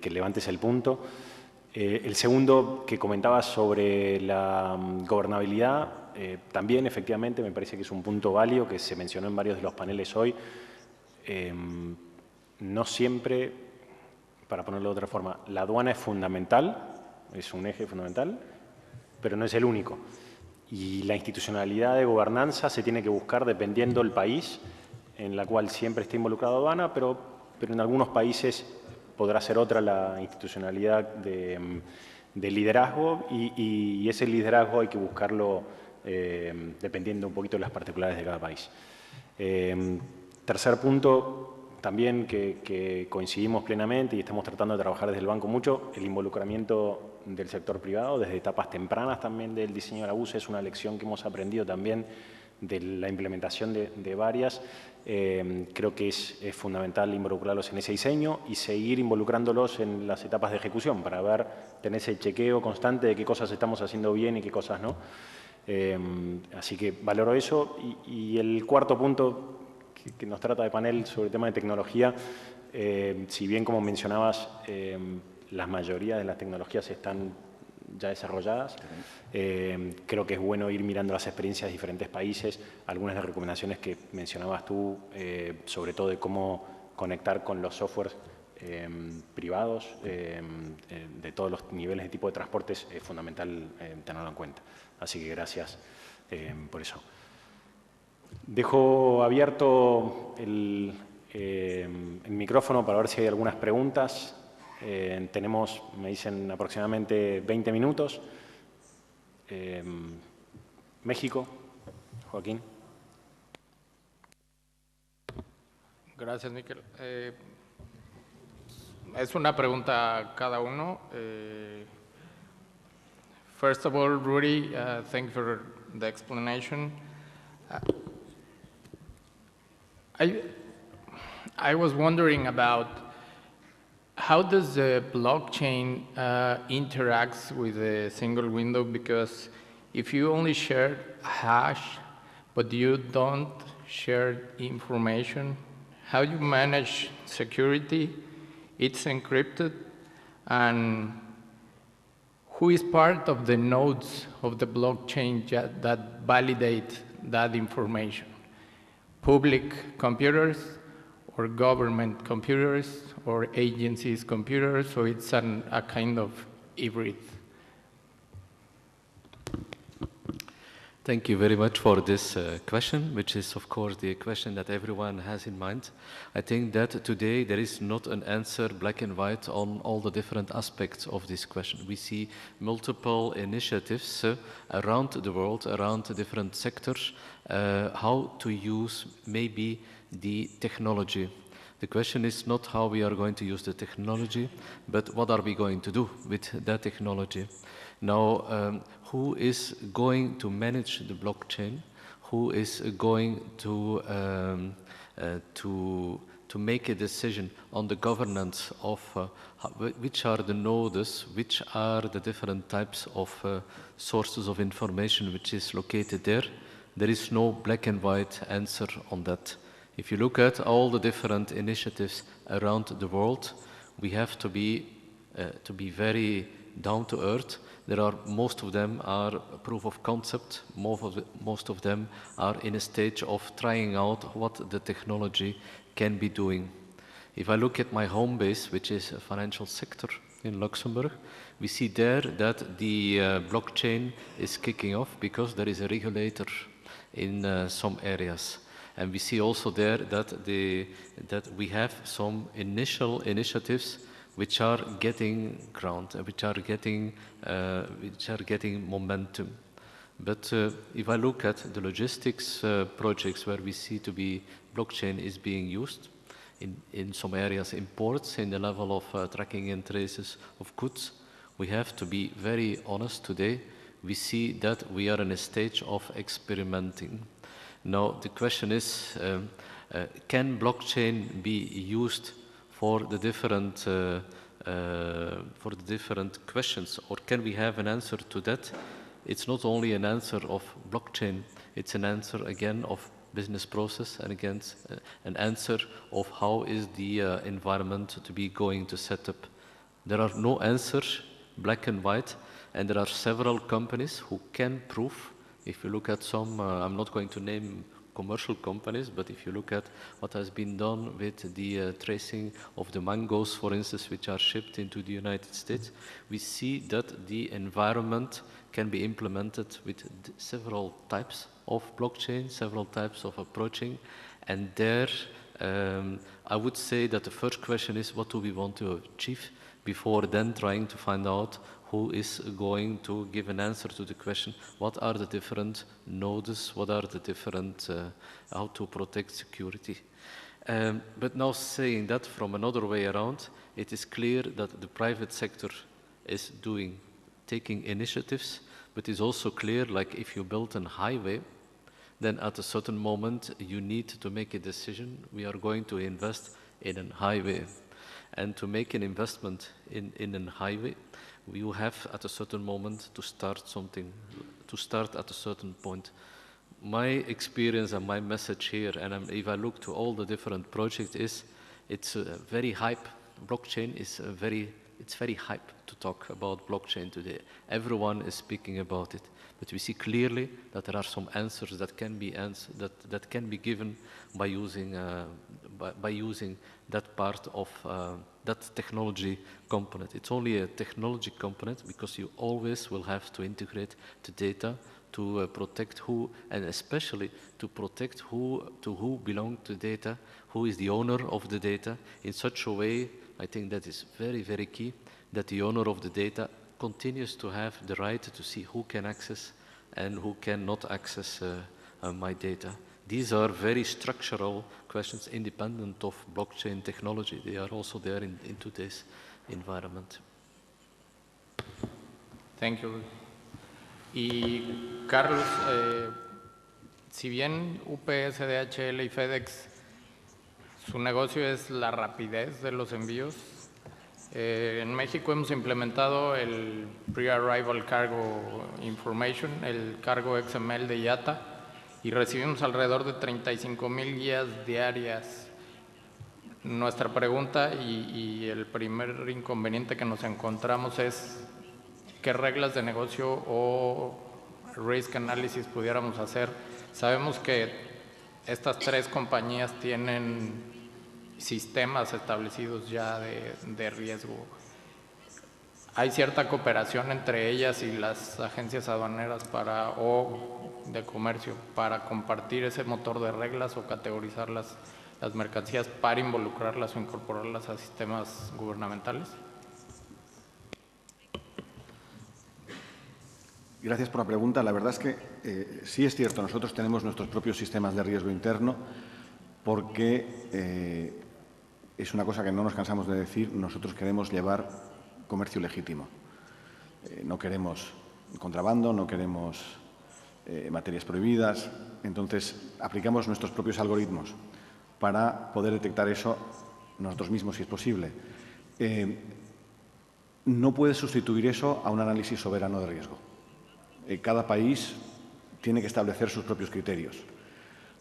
Speaker 1: levantes el punto. El segundo que comentabas sobre la gobernabilidad, también efectivamente me parece que es un punto válido que se mencionó en varios de los paneles hoy. No siempre, para ponerlo de otra forma, la aduana es fundamental, es un eje fundamental, pero no es el único. Y la institucionalidad de gobernanza se tiene que buscar dependiendo del país en la cual siempre está involucrada aduana, pero en algunos países podrá ser otra la institucionalidad de liderazgo y ese liderazgo hay que buscarlo dependiendo un poquito de las particularidades de cada país. Tercer punto, también que coincidimos plenamente y estamos tratando de trabajar desde el banco mucho, el involucramiento del sector privado desde etapas tempranas también del diseño de la BUS es una lección que hemos aprendido también de la implementación de varias. Creo que es fundamental involucrarlos en ese diseño y seguir involucrándolos en las etapas de ejecución para tener ese chequeo constante de qué cosas estamos haciendo bien y qué cosas no. Así que valoro eso. Y el cuarto punto que nos trata de panel sobre el tema de tecnología, si bien como mencionabas, la mayoría de las tecnologías están ya desarrolladas, creo que es bueno ir mirando las experiencias de diferentes países, algunas de las recomendaciones que mencionabas tú, sobre todo de cómo conectar con los softwares privados de todos los niveles de tipo de transportes, es fundamental tenerlo en cuenta. Así que gracias por eso. Dejo abierto el micrófono para ver si hay algunas preguntas. Tenemos, me dicen, aproximadamente 20 minutos. México, Joaquín.
Speaker 5: Gracias, Miquel. Es una pregunta a cada uno. First of all, Rudy, thank you for the explanation. I was wondering about how does the blockchain interacts with a single window? Because if you only share a hash, but you don't share information, how do you manage security? It's encrypted, and who is part of the nodes of the blockchain that validate that information? Public computers, or government computers, or agencies' computers, so it's a kind of hybrid.
Speaker 2: Thank you very much for this question, which is, of course, the question that everyone has in mind. I think that today there is not an answer, black and white, on all the different aspects of this question. We see multiple initiatives around the world, around the different sectors, how to use maybe the technology. The question is not how we are going to use the technology, but what are we going to do with that technology. Now, who is going to manage the blockchain? Who is going to make a decision on the governance of which are the nodes, which are the different types of sources of information which is located there? There is no black and white answer on that. If you look at all the different initiatives around the world, we have to be very down to earth. Most of them are proof of concept. Most of them are in a stage of trying out what the technology can be doing. If I look at my home base, which is a financial sector in Luxembourg, we see there that the blockchain is kicking off because there is a regulator in some areas. And we see also there that we have some initial initiatives which are getting ground, which are getting momentum. But if I look at the logistics projects where we see to be blockchain is being used, in some areas in ports, in the level of tracking and traces of goods, we have to be very honest today. We see that we are in a stage of experimenting. Now the question is, can blockchain be used for the different questions, or can we have an answer to that? It's not only an answer of blockchain, it's an answer again of business process, and again an answer of how is the environment to be going to set up. There are no answers, black and white, and there are several companies who can prove. If you look at some, I'm not going to name commercial companies, but if you look at what has been done with the tracing of the mangoes, for instance, which are shipped into the United States, we see that the environment can be implemented with several types of blockchain, several types of approaching, and there I would say that the first question is what do we want to achieve before then trying to find out who is going to give an answer to the question, what are the different nodes, what are the different, how to protect security. But now saying that from another way around, it is clear that the private sector is taking initiatives, but it's also clear, like if you build a highway, then at a certain moment you need to make a decision. We are going to invest in a highway. And to make an investment in a highway, you have at a certain moment to start something, to start at a certain point. My experience and my message here, and if I look to all the different projects, is it's very hype. Blockchain is it's very hype to talk about blockchain today. Everyone is speaking about it, but we see clearly that there are some answers that can be given by using that part of that technology component. It's only a technology component because you always will have to integrate the data to protect who, and especially to protect to who belong to data, who is the owner of the data, in such a way. I think that is very, very key, that the owner of the data continues to have the right to see who can access and who cannot access my data. These are very structural questions independent of blockchain technology. They are also there in today's environment.
Speaker 5: Thank you. Y Carlos, si bien UPS, DHL y FedEx, su negocio es la rapidez de los envíos, en México hemos implementado el Pre-Arrival Cargo Information, el cargo XML de IATA, y recibimos alrededor de 35,000 guías diarias. Nuestra pregunta y el primer inconveniente que nos encontramos es qué reglas de negocio o risk analysis pudiéramos hacer. Sabemos que estas tres compañías tienen sistemas establecidos ya de riesgo. ¿Hay cierta cooperación entre ellas y las agencias aduaneras o de comercio para compartir ese motor de reglas o categorizar las mercancías para involucrarlas o incorporarlas a sistemas gubernamentales?
Speaker 3: Gracias por la pregunta. La verdad es que sí es cierto, nosotros tenemos nuestros propios sistemas de riesgo interno porque es una cosa que no nos cansamos de decir, nosotros queremos llevar comercio legítimo. No queremos contrabando, no queremos materias prohibidas, entonces aplicamos nuestros propios algoritmos para poder detectar eso nosotros mismos si es posible. No puede sustituir eso a un análisis soberano de riesgo. Cada país tiene que establecer sus propios criterios.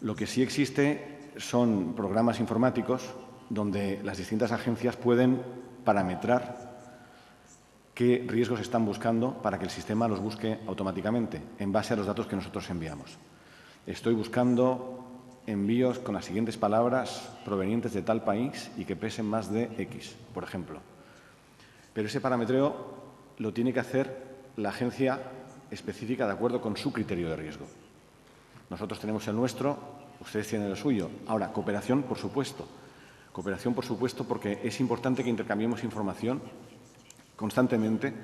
Speaker 3: Lo que sí existe son programas informáticos donde las distintas agencias pueden parametrar qué riesgos están buscando para que el sistema los busque automáticamente en base a los datos que nosotros enviamos. Estoy buscando envíos con las siguientes palabras provenientes de tal país y que pesen más de X, por ejemplo. Pero ese parametreo lo tiene que hacer la agencia específica de acuerdo con su criterio de riesgo. Nosotros tenemos el nuestro, ustedes tienen el suyo. Ahora, cooperación, por supuesto. Cooperación, por supuesto, porque es importante que intercambiemos información constantemente.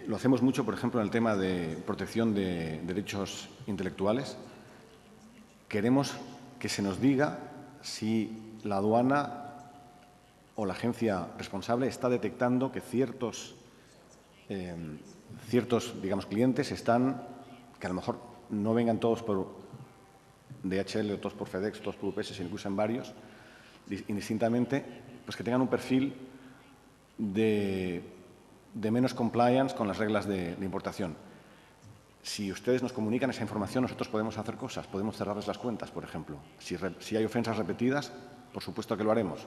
Speaker 3: Lo hacemos mucho, por ejemplo, en el tema de protección de derechos intelectuales. Queremos que se nos diga si la aduana o la agencia responsable está detectando que ciertos digamos, clientes están, que a lo mejor no vengan todos por DHL o todos por FedEx, todos por UPS, sino que usan varios, indistintamente, pues que tengan un perfil de menos compliance con las reglas de importación. Si ustedes nos comunican esa información, nosotros podemos hacer cosas, podemos cerrarles las cuentas, por ejemplo. Si hay ofensas repetidas, por supuesto que lo haremos.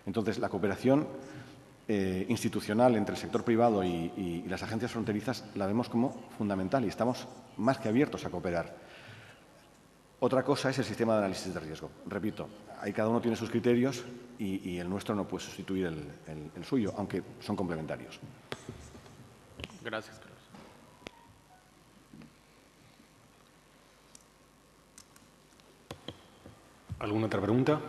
Speaker 3: Entonces, la cooperación institucional entre el sector privado y las agencias fronterizas la vemos como fundamental y estamos más que abiertos a cooperar. Otra cosa es el sistema de análisis de riesgo. Repito, ahí cada uno tiene sus criterios y el nuestro no puede sustituir el suyo, aunque son complementarios.
Speaker 5: Gracias, Carlos.
Speaker 1: ¿Alguna otra pregunta?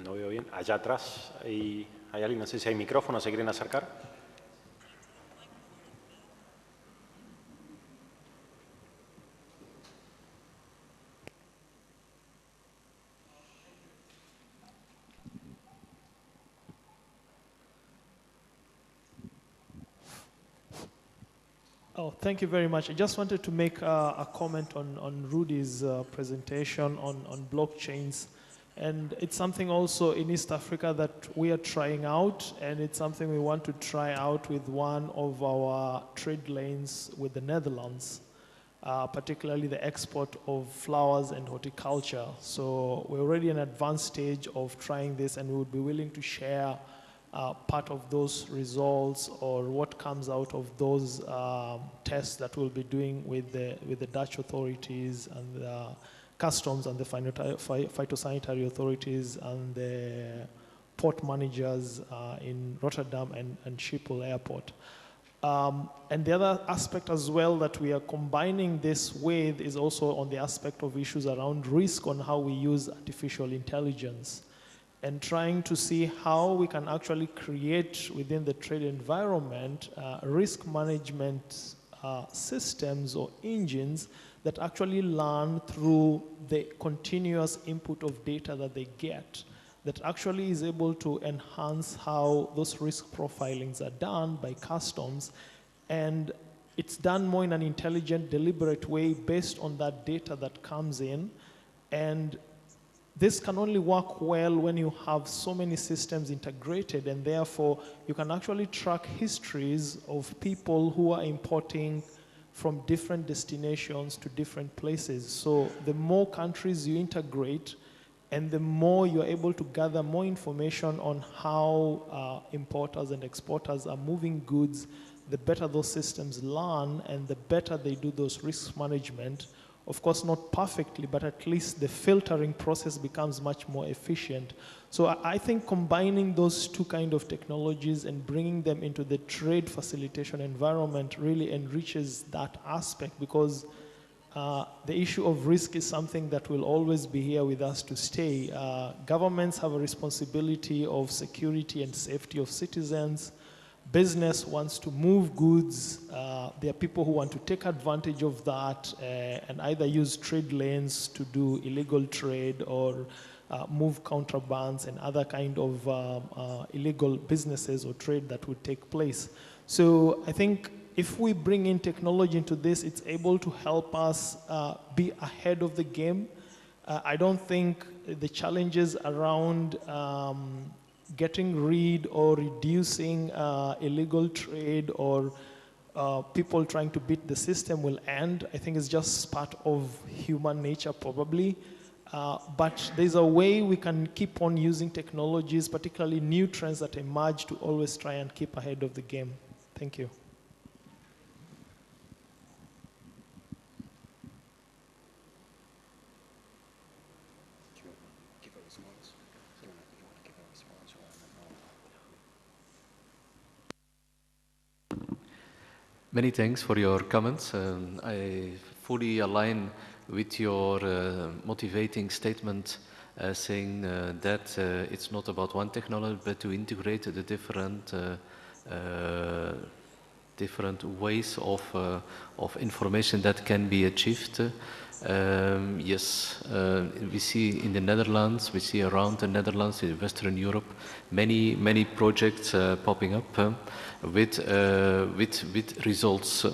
Speaker 1: No veo bien. Allá atrás hay alguien, no sé si hay micrófono, ¿se quieren acercar?
Speaker 6: Oh, thank you very much. I just wanted to make a comment on Rudy's presentation on blockchains. And it's something also in East Africa that we are trying out, and it's something we want to try out with one of our trade lanes with the Netherlands, particularly the export of flowers and horticulture. So we're already in an advanced stage of trying this, and we would be willing to share part of those results or what comes out of those tests that we'll be doing with the Dutch authorities and the customs and the phytosanitary authorities and the port managers in Rotterdam and Schiphol Airport. And the other aspect as well that we are combining this with is also on the aspect of issues around risk on how we use artificial intelligence and trying to see how we can actually create within the trade environment risk management systems or engines that actually learn through the continuous input of data that they get, that actually is able to enhance how those risk profilings are done by customs, and it's done more in an intelligent, deliberate way based on that data that comes in. And this can only work well when you have so many systems integrated, and therefore you can actually track histories of people who are importing from different destinations to different places. So the more countries you integrate, and the more you're able to gather more information on how importers and exporters are moving goods, the better those systems learn and the better they do those risk management. Of course, not perfectly, but at least the filtering process becomes much more efficient. So I think combining those two kind of technologies and bringing them into the trade facilitation environment really enriches that aspect, because the issue of risk is something that will always be here with us to stay. Governments have a responsibility of security and safety of citizens. Business wants to move goods. There are people who want to take advantage of that and either use trade lanes to do illegal trade or move contrabands and other kind of illegal businesses or trade that would take place. So I think if we bring in technology into this, it's able to help us be ahead of the game. I don't think the challenges around getting rid or reducing illegal trade or people trying to beat the system will end. I think it's just part of human nature probably. But there's a way we can keep on using technologies, particularly new trends that emerge, to always try and keep ahead of the game. Thank you.
Speaker 2: Many thanks for your comments. I fully align with your motivating statement saying that it's not about one technology, but to integrate the different ways of information that can be achieved. Yes, we see in the Netherlands, we see around the Netherlands, in Western Europe, many projects popping up with results.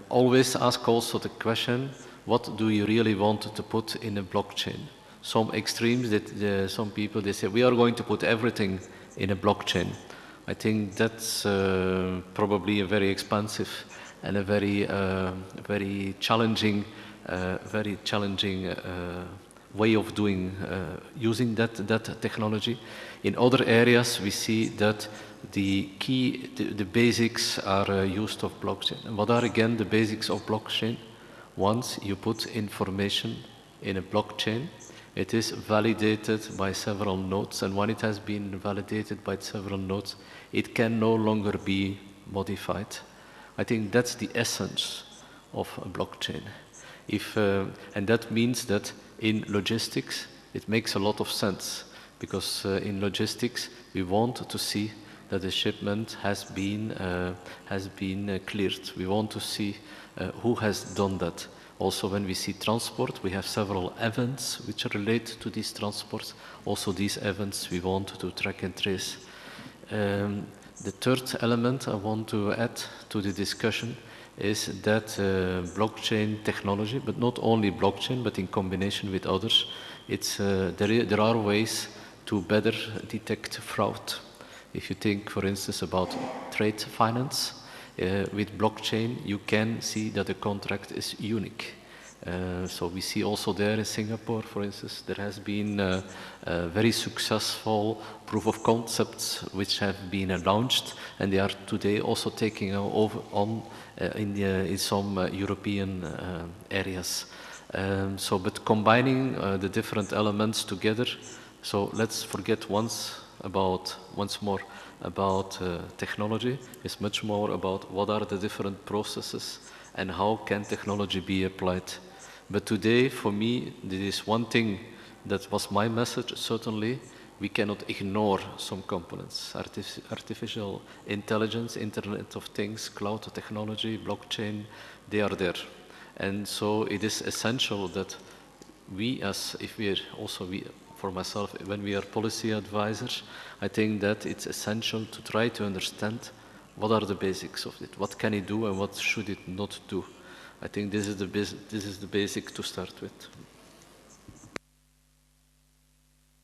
Speaker 2: Always ask also the question, what do you really want to put in a blockchain? Some extremes, that some people, they say, we are going to put everything in a blockchain. I think that's probably a very expansive and a very challenging way of doing, using that technology. In other areas, we see that the basics are used of blockchain. And what are again the basics of blockchain? Once you put information in a blockchain, it is validated by several nodes, and when it has been validated by several nodes, it can no longer be modified. I think that's the essence of a blockchain. And that means that in logistics, it makes a lot of sense, because in logistics, we want to see that the shipment has been cleared. We want to see who has done that. Also, when we see transport, we have several events which relate to these transports. Also, these events we want to track and trace. The third element I want to add to the discussion is that blockchain technology, but not only blockchain, but in combination with others, there are ways to better detect fraud. If you think, for instance, about trade finance, with blockchain, you can see that the contract is unique. So we see also there in Singapore, for instance, there has been very successful proof of concepts which have been launched, and they are today also taking over on in some European areas. But combining the different elements together, so let's forget once more about technology. It's much more about what are the different processes and how can technology be applied. But today, for me, there is one thing that was my message, certainly. We cannot ignore some components. Artificial intelligence, Internet of Things, cloud technology, blockchain, they are there. And so it is essential that we, for myself, when we are policy advisors, I think that it's essential to try to understand what are the basics of it, what can it do and what should it not do. I think this is the basic to start with.